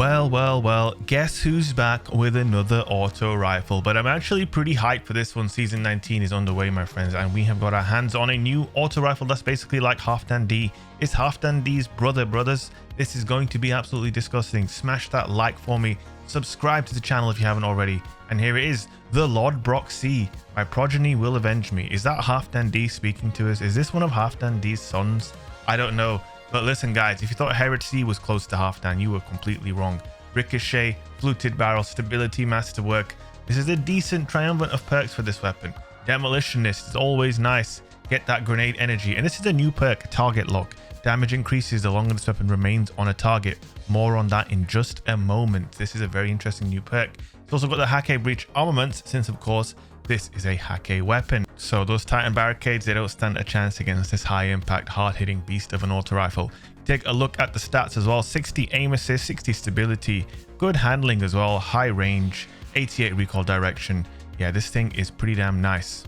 Well, guess who's back with another auto rifle? But I'm actually pretty hyped for this one. Season 19 is underway, my friends, and we have got our hands on a new auto rifle that's basically like HalfDan-D. It's HalfDan-D's brothers. This is going to be absolutely disgusting. Smash that like for me. Subscribe to the channel if you haven't already. And here it is, the Lodbrok-C. My progeny will avenge me. Is that HalfDan-D speaking to us? Is this one of HalfDan-D's sons? I don't know. But listen, guys, if you thought HerodC was close to HalfDan, you were completely wrong. Ricochet, fluted barrel, stability, masterwork. This is a decent triumvirate of perks for this weapon. Demolitionist is always nice. Get that grenade energy. And this is a new perk, target lock. Damage increases the longer this weapon remains on a target. More on that in just a moment. This is a very interesting new perk. It's also got the HAKKE breach armaments, since of course this is a HAKKE weapon. So those Titan barricades, they don't stand a chance against this high impact, hard hitting beast of an auto rifle. Take a look at the stats as well. 60 aim assist, 60 stability, good handling as well, high range, 88 recoil direction. Yeah, this thing is pretty damn nice.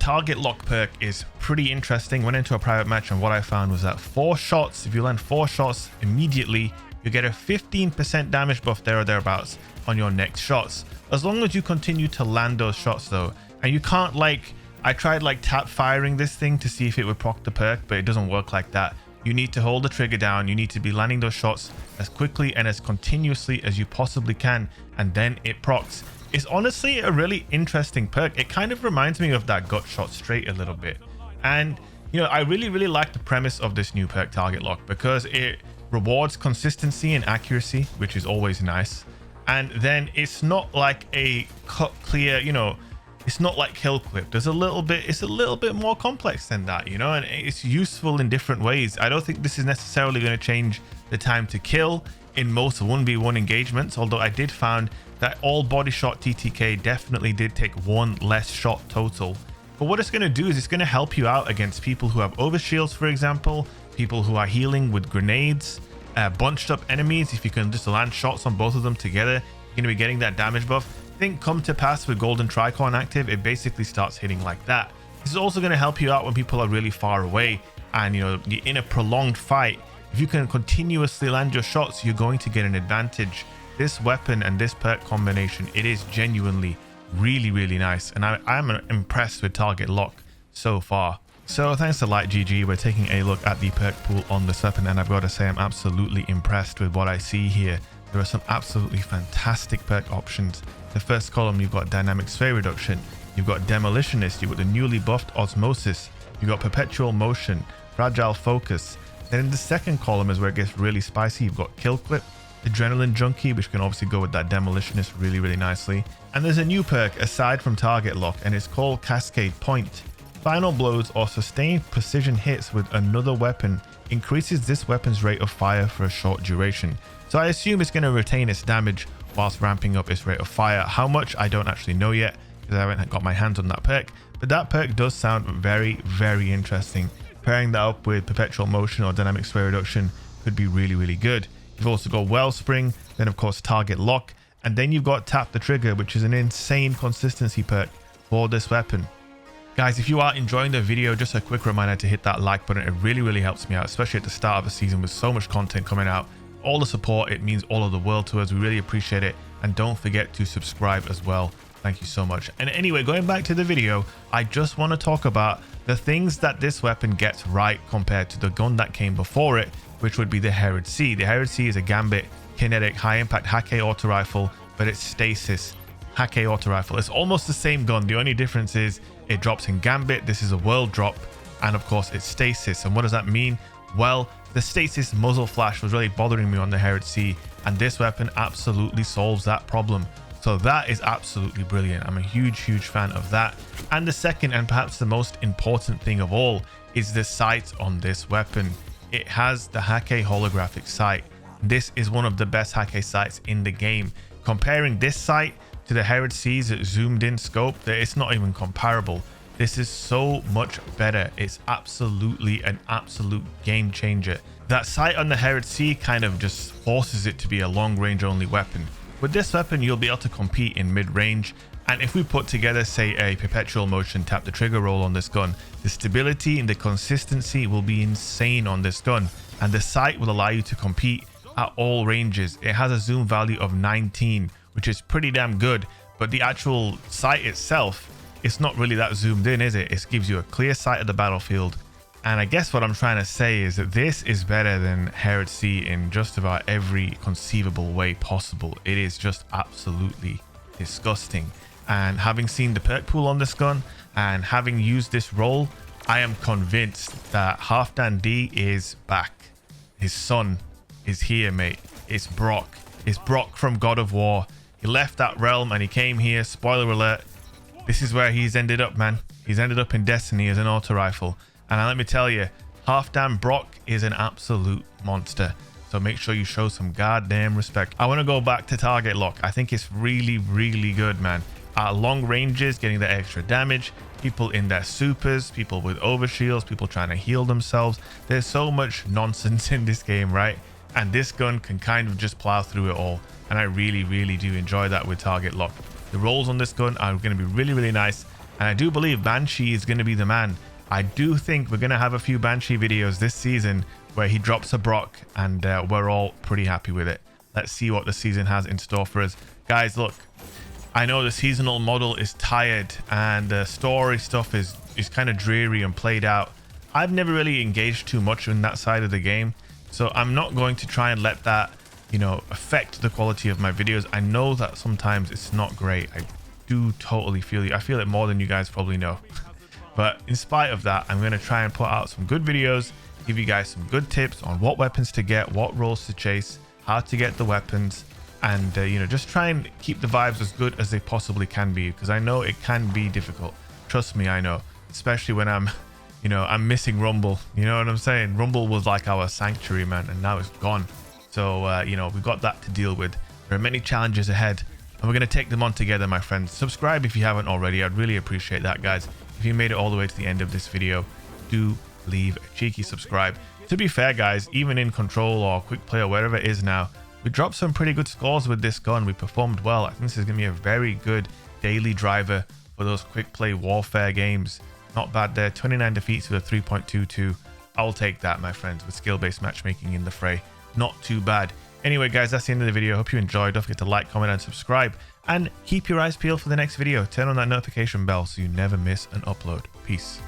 Target lock perk is pretty interesting. Went into a private match and what I found was that 4 shots, if you land 4 shots immediately, you get a 15% damage buff there or thereabouts on your next shots, as long as you continue to land those shots though. And you can't, like, I tried like tap firing this thing to see if it would proc the perk, but it doesn't work like that. You need to hold the trigger down. You need to be landing those shots as quickly and as continuously as you possibly can, and then it procs. It's honestly a really interesting perk. It kind of reminds me of that gut shot straight a little bit. And you know, I really like the premise of this new perk, target lock, because it rewards consistency and accuracy, which is always nice. And then it's not like a cut clear, you know, it's not like kill clip. There's it's a little bit more complex than that, you know, and it's useful in different ways. I don't think this is necessarily going to change the time to kill in most 1v1 engagements, although I did find that all body shot TTK definitely did take 1 less shot total. But what it's going to do is it's going to help you out against people who have overshields, for example, people who are healing with grenades, bunched up enemies. If you can just land shots on both of them together, you're going to be getting that damage buff. I think come to pass with golden tricorn active, it basically starts hitting like that. This is also going to help you out when people are really far away and, you know, you're in a prolonged fight. If you can continuously land your shots, you're going to get an advantage. This weapon and this perk combination, it is genuinely really nice, and I'm impressed with target lock so far. So thanks to LightGG, we're taking a look at the perk pool on this weapon, and I've got to say I'm absolutely impressed with what I see here. There are some absolutely fantastic perk options. The first column, you've got dynamic sphere reduction, you've got demolitionist, you've got the newly buffed osmosis, you've got perpetual motion, fragile focus. Then in the second column is where it gets really spicy. You've got kill clip, adrenaline junkie, which can obviously go with that demolitionist really nicely. And there's a new perk aside from target lock, and it's called cascade point. Final blows or sustained precision hits with another weapon increases this weapon's rate of fire for a short duration. So I assume it's going to retain its damage whilst ramping up its rate of fire. How much, I don't actually know yet, because I haven't got my hands on that perk. But that perk does sound very interesting. Pairing that up with perpetual motion or dynamic sphere reduction could be really good. You've also got wellspring, then of course target lock, and then you've got tap the trigger, which is an insane consistency perk for this weapon. Guys, if you are enjoying the video, just a quick reminder to hit that like button. It really helps me out, especially at the start of the season with so much content coming out. All the support, it means all of the world to us. We really appreciate it, and don't forget to subscribe as well. Thank you so much. And anyway, going back to the video, I just want to talk about the things that this weapon gets right compared to the gun that came before it, which would be the HerodC. The HerodC is a gambit, kinetic, high impact HAKKE auto rifle, but it's stasis HAKKE auto rifle. It's almost the same gun. The only difference is it drops in gambit. This is a world drop, and of course it's stasis. And what does that mean? Well, the stasis muzzle flash was really bothering me on the HerodC, and this weapon absolutely solves that problem. So that is absolutely brilliant. I'm a huge fan of that. And the second, and perhaps the most important thing of all, is the sight on this weapon. It has the HAKKE holographic sight. This is one of the best HAKKE sights in the game. Comparing this sight to the HerodC's zoomed in scope, it's not even comparable. This is so much better. It's absolutely an absolute game changer. That sight on the HerodC kind of just forces it to be a long range only weapon. With this weapon, you'll be able to compete in mid-range, and if we put together, say, a perpetual motion tap the trigger roll on this gun, the stability and the consistency will be insane on this gun, and the sight will allow you to compete at all ranges. It has a zoom value of 19, which is pretty damn good, but the actual sight itself, it's not really that zoomed in, is it? It gives you a clear sight of the battlefield. And I guess what I'm trying to say is that this is better than HAKKE in just about every conceivable way possible. It is just absolutely disgusting. And having seen the perk pool on this gun and having used this role, I am convinced that HalfDan-D is back. His son is here, mate. It's Brock. It's Brock from God of War. He left that realm and he came here. Spoiler alert. This is where he's ended up, man. He's ended up in Destiny as an auto rifle. And let me tell you, HalfDan Brock is an absolute monster. So make sure you show some goddamn respect. I want to go back to target lock. I think it's really, really good, man. At long ranges, getting the extra damage, people in their supers, people with overshields, people trying to heal themselves. There's so much nonsense in this game, right? And this gun can kind of just plow through it all. And I really, really do enjoy that with target lock. The rolls on this gun are going to be really, really nice. And I do believe Banshee is going to be the man. I do think we're going to have a few Banshee videos this season where he drops a Brock, and we're all pretty happy with it. Let's see what the season has in store for us. Guys, look, I know the seasonal model is tired and the story stuff is kind of dreary and played out. I've never really engaged too much in that side of the game, so I'm not going to try and let that, you know, affect the quality of my videos. I know that sometimes it's not great. I do totally feel you. I feel it more than you guys probably know. But in spite of that, I'm going to try and put out some good videos, give you guys some good tips on what weapons to get, what roles to chase, how to get the weapons, and you know, just try and keep the vibes as good as they possibly can be, because I know it can be difficult. Trust me, I know, especially when I'm missing Rumble. You know what I'm saying? Rumble was like our sanctuary, man, and now it's gone. So you know, we've got that to deal with. There are many challenges ahead, and we're going to take them on together, my friends. Subscribe if you haven't already. I'd really appreciate that, guys. If you made it all the way to the end of this video, do leave a cheeky subscribe. To be fair, guys, even in Control or Quick Play or wherever it is now, we dropped some pretty good scores with this gun. We performed well. I think this is going to be a very good daily driver for those Quick Play Warfare games. Not bad there. 29 defeats with a 3.22. I'll take that, my friends, with skill-based matchmaking in the fray. Not too bad. Anyway, guys, that's the end of the video. Hope you enjoyed. Don't forget to like, comment, and subscribe. And keep your eyes peeled for the next video. Turn on that notification bell so you never miss an upload. Peace.